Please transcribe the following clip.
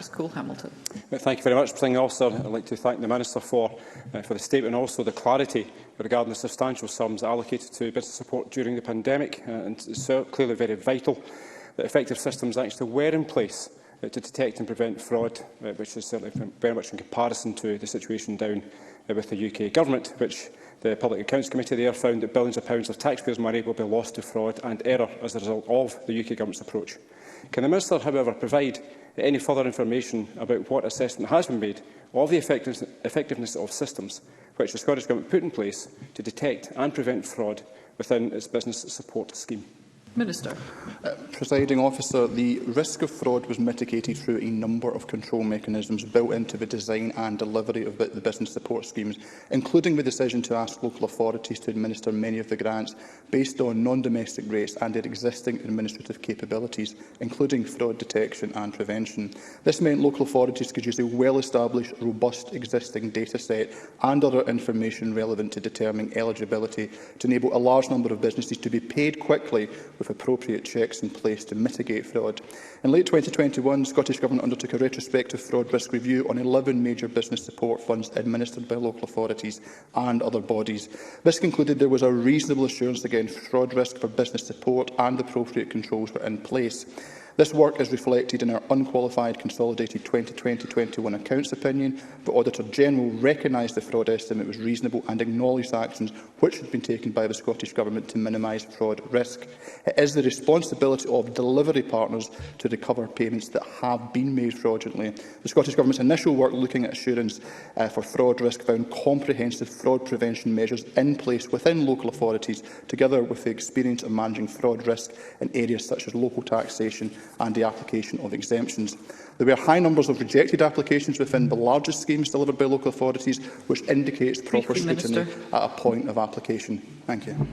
Cole-Hamilton. Thank you very much, Presiding Officer. I'd like to thank the Minister for the statement and also the clarity regarding the substantial sums allocated to business support during the pandemic. And it's clearly very vital that effective systems actually were in place to detect and prevent fraud, which is certainly very much in comparison to the situation down with the UK Government, which the Public Accounts Committee there found that billions of pounds of taxpayers' money will be lost to fraud and error as a result of the UK Government's approach. Can the Minister, however, provide any further information about what assessment has been made of the effectiveness of systems which the Scottish Government put in place to detect and prevent fraud within its business support scheme? Minister. Presiding Officer, the risk of fraud was mitigated through a number of control mechanisms built into the design and delivery of the business support schemes, including the decision to ask local authorities to administer many of the grants based on non-domestic rates and their existing administrative capabilities, including fraud detection and prevention. This meant local authorities could use a well-established, robust existing data set and other information relevant to determining eligibility to enable a large number of businesses to be paid quickly with appropriate checks in place to mitigate fraud. In late 2021, the Scottish Government undertook a retrospective fraud risk review on 11 major business support funds administered by local authorities and other bodies. This concluded there was a reasonable assurance against fraud risk for business support and appropriate controls were in place. This work is reflected in our unqualified consolidated 2020-21 accounts opinion. The Auditor-General recognised the fraud estimate was reasonable and acknowledged actions which had been taken by the Scottish Government to minimise fraud risk. It is the responsibility of delivery partners to recover payments that have been made fraudulently. The Scottish Government's initial work looking at assurance for fraud risk found comprehensive fraud prevention measures in place within local authorities, together with the experience of managing fraud risk in areas such as local taxation and the application of exemptions. There were high numbers of rejected applications within the largest schemes delivered by local authorities, which indicates proper scrutiny at a point of application. Thank you.